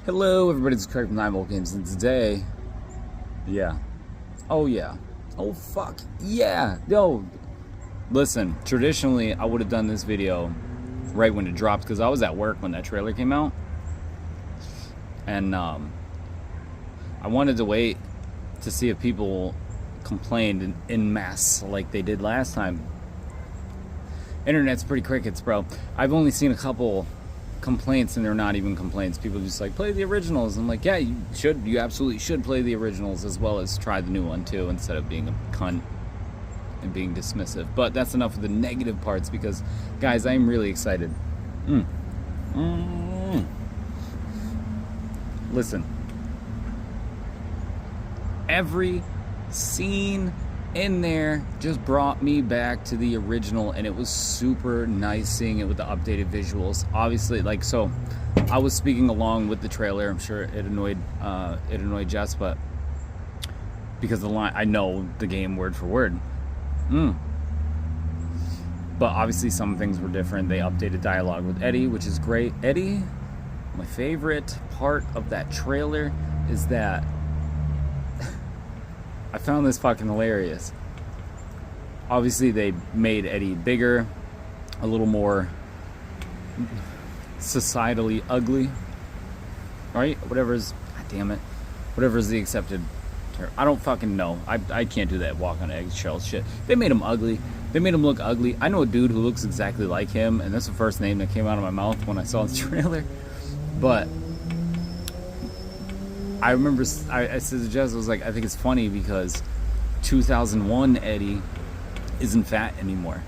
Hello, everybody. It's Craig from 9 Volt Games, and today, oh fuck, yeah, yo, listen, traditionally, I would have done this video right when it dropped, because I was at work when that trailer came out, and, I wanted to wait to see if people complained in mass like they did last time. Internet's pretty crickets, bro. I've only seen a couple complaints, and they're not even complaints. People just like, play the originals. I'm like, yeah, you absolutely should play the originals as well as try the new one too, instead of being a cunt and being dismissive. But that's enough of the negative parts, because guys, I'm really excited. Listen, every scene in there just brought me back to the original, and it was super nice seeing it with the updated visuals. Obviously, like, so I was speaking along with the trailer. I'm sure it annoyed Jess, but because the line, I know the game word for word. But obviously some things were different. They updated dialogue with Eddie, which is great. Eddie, my favorite part of that trailer is that I found this fucking hilarious. Obviously, they made Eddie bigger, a little more societally ugly, right? Whatever's, God damn it, whatever's the accepted term. I don't fucking know. I can't do that walk on eggshells shit. They made him ugly. They made him look ugly. I know a dude who looks exactly like him, and that's the first name that came out of my mouth when I saw the trailer. But I remember I said to Jess, I was like, I think it's funny because 2001 Eddie isn't fat anymore,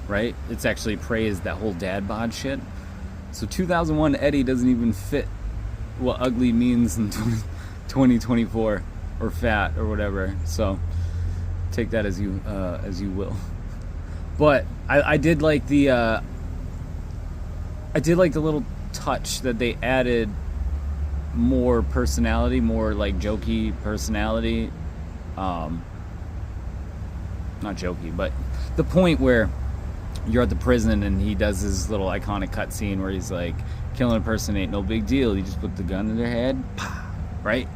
right? It's actually praised, that whole dad bod shit. So 2001 Eddie doesn't even fit what ugly means in 2024, or fat or whatever. So take that as you will. But I did like the little touch that they added. More personality, more like jokey personality. Not jokey, but the point where you're at the prison and he does his little iconic cutscene where he's like, killing a person ain't no big deal. You just put the gun in their head, right?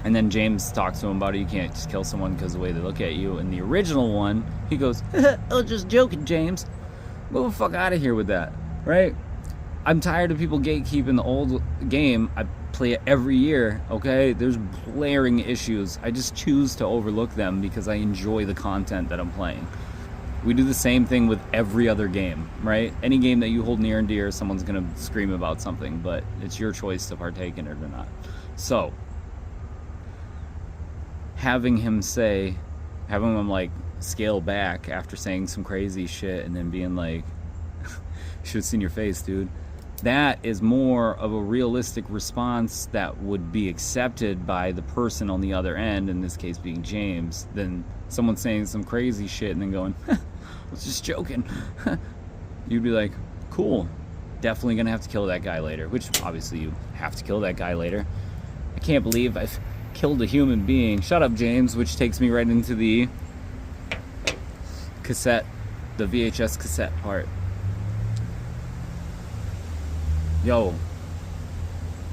And then James talks to him about it. You can't just kill someone because of the way they look at you. In the original one, he goes, I was just joking, James. Move the fuck out of here with that, right? I'm tired of people gatekeeping the old game. I play it every year, okay? There's glaring issues. I just choose to overlook them because I enjoy the content that I'm playing. We do the same thing with every other game, right? Any game that you hold near and dear, someone's gonna scream about something, but it's your choice to partake in it or not. So, having him like scale back after saying some crazy shit and then being like, should have seen your face, dude. That is more of a realistic response that would be accepted by the person on the other end, in this case being James, than someone saying some crazy shit and then going, I was just joking. You'd be like, cool, definitely gonna have to kill that guy later, which obviously you have to kill that guy later. I can't believe I've killed a human being. Shut up, James, which takes me right into the cassette, the VHS cassette part. Yo,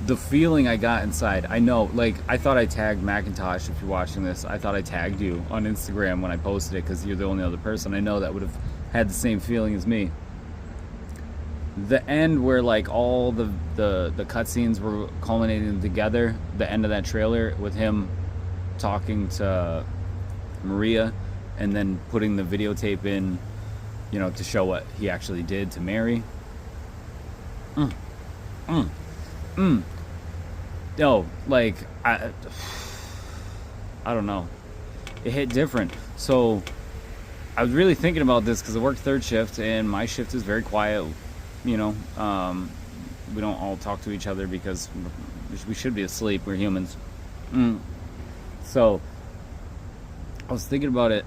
the feeling I got inside, I know, like, I thought I tagged Macintosh. If you're watching this, I thought I tagged you on Instagram when I posted it, because you're the only other person I know that would have had the same feeling as me. The end where, like, all the cutscenes were culminating together, the end of that trailer with him talking to Maria and then putting the videotape in, you know, to show what he actually did to Mary. No, like, I don't know. It hit different. So I was really thinking about this because I work third shift and my shift is very quiet. You know, we don't all talk to each other because we should be asleep. We're humans. So I was thinking about it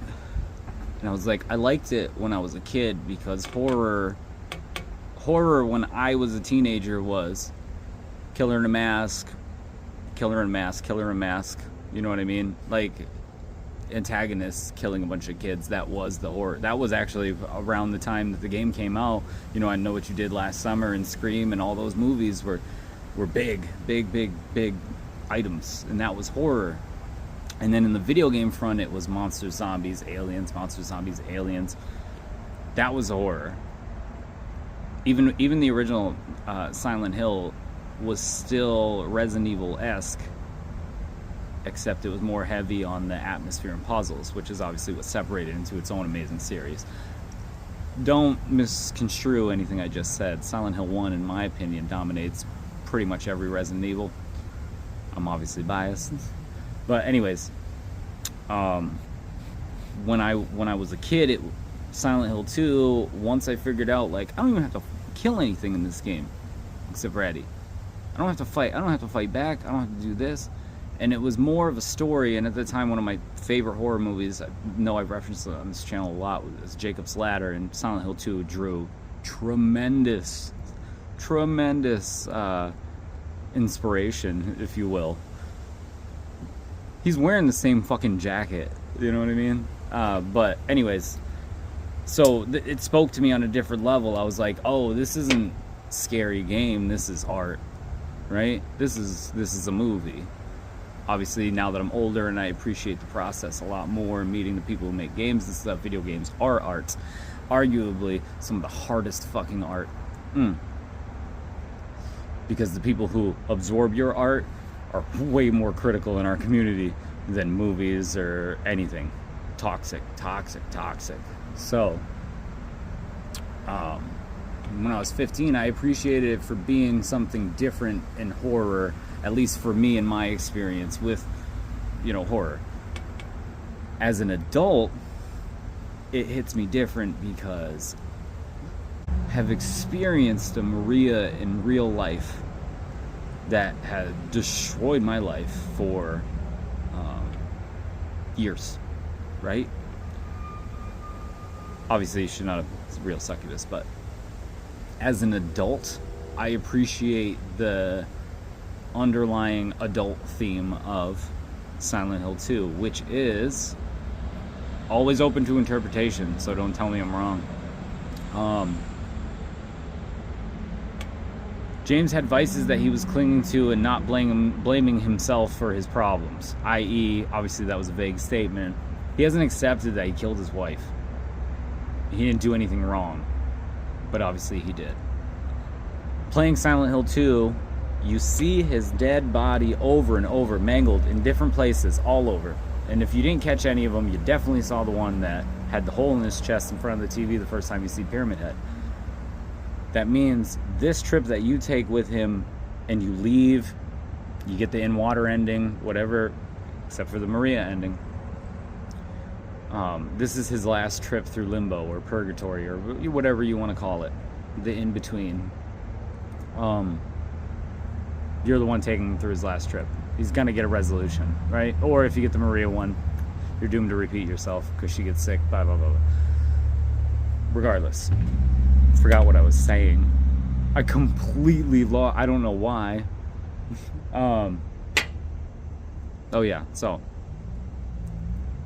and I was like, I liked it when I was a kid, because horror when I was a teenager was killer in a mask, killer in a mask, killer in a mask. You know what I mean? Like, antagonists killing a bunch of kids. That was the horror. That was actually around the time that the game came out. You know, I Know What You Did Last Summer and Scream and all those movies were were big items, and that was horror. And then in the video game front, it was monsters, zombies, aliens, monsters, zombies, aliens. That was horror. Even the original Silent Hill was still Resident Evil-esque, except it was more heavy on the atmosphere and puzzles, which is obviously what separated into its own amazing series. Don't misconstrue anything I just said. Silent Hill 1, in my opinion, dominates pretty much every Resident Evil. I'm obviously biased. But anyways, when I was a kid, Silent Hill 2, once I figured out, like, I don't even have to kill anything in this game, except for Eddie. I don't have to fight. I don't have to fight back. I don't have to do this. And it was more of a story, and at the time, one of my favorite horror movies, I know I've referenced it on this channel a lot, was Jacob's Ladder, and Silent Hill 2 drew tremendous inspiration, if you will. He's wearing the same fucking jacket, you know what I mean? But anyways, so it spoke to me on a different level. I was like, oh, this isn't scary game, this is art, right? This is a movie. Obviously, now that I'm older and I appreciate the process a lot more, meeting the people who make games and stuff, video games are art. Arguably, some of the hardest fucking art. Because the people who absorb your art are way more critical in our community than movies or anything. Toxic. So, when I was 15, I appreciated it for being something different in horror, at least for me in my experience with, horror. As an adult, it hits me different because I have experienced a Maria in real life that had destroyed my life for years, right? Obviously, she's not a real succubus, but as an adult, I appreciate the underlying adult theme of Silent Hill 2, which is always open to interpretation, so don't tell me I'm wrong. James had vices that he was clinging to and not blaming himself for his problems, i.e., obviously that was a vague statement. He hasn't accepted that he killed his wife. He didn't do anything wrong, but obviously he did. Playing Silent Hill 2, you see his dead body over and over, mangled in different places, all over. And if you didn't catch any of them, you definitely saw the one that had the hole in his chest in front of the TV the first time you see Pyramid Head. That means this trip that you take with him and you leave, you get the in-water ending, whatever, except for the Maria ending. This is his last trip through limbo or purgatory or whatever you want to call it, the in-between. You're the one taking him through his last trip. He's going to get a resolution, right? Or if you get the Maria one, you're doomed to repeat yourself because she gets sick, blah, blah, blah, blah. Regardless. Forgot what I was saying. I completely lost. I don't know why. Oh yeah, so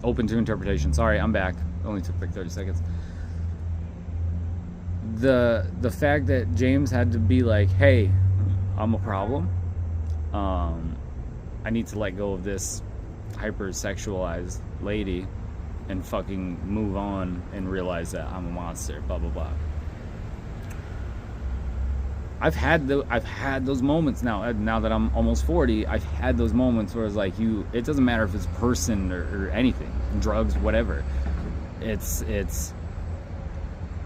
open to interpretation. Sorry, I'm back. Only took like 30 seconds. The fact that James had to be like, hey, I'm a problem. I need to let go of this hypersexualized lady and fucking move on and realize that I'm a monster, blah blah blah. I've had those moments now that I'm almost 40. I've had those moments where it's like, it doesn't matter if it's a person or anything, drugs, whatever. It's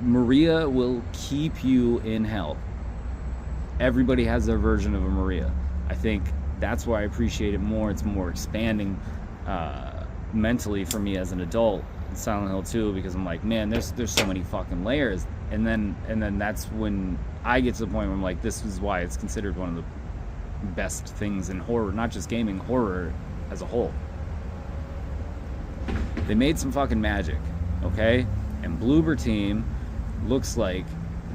Maria will keep you in hell. Everybody has their version of a Maria. I think that's why I appreciate it more. It's more expanding mentally for me as an adult in Silent Hill 2, because I'm like, man, there's so many fucking layers. And then that's when I get to the point where I'm like, this is why it's considered one of the best things in horror, not just gaming, horror as a whole. They made some fucking magic, okay? And Bloober Team looks like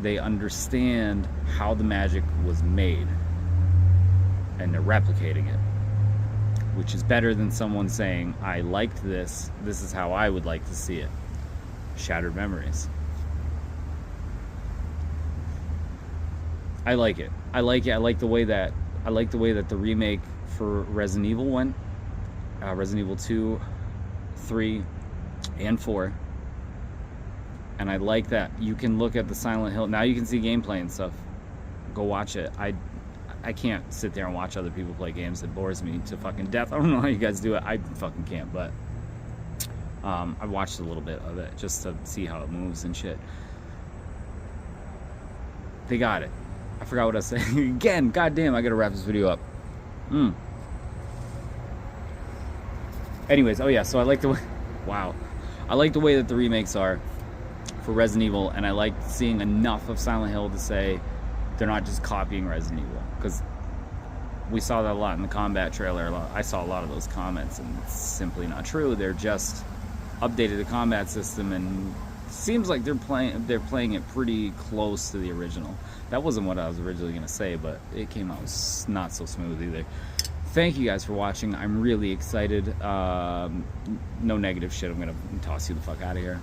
they understand how the magic was made, and they're replicating it, which is better than someone saying, I liked this is how I would like to see it. Shattered Memories. I like it. I like the way that I like the way that the remake for Resident Evil went. Resident Evil 2, 3, and 4. And I like that you can look at the Silent Hill. Now you can see gameplay and stuff. Go watch it. I can't sit there and watch other people play games. It bores me to fucking death. I don't know how you guys do it. I fucking can't, but I watched a little bit of it just to see how it moves and shit. They got it. I forgot what I was saying. Again, goddamn, I gotta wrap this video up. Anyways, oh yeah, so I like the way, wow. I like the way that the remakes are for Resident Evil, and I like seeing enough of Silent Hill to say they're not just copying Resident Evil, because we saw that a lot in the combat trailer. I saw a lot of those comments, and it's simply not true. They're just updated the combat system, and it seems like they're playing it pretty close to the original. That wasn't what I was originally gonna say, but it came out not so smooth either. Thank you guys for watching. I'm really excited. No negative shit. I'm gonna toss you the fuck out of here.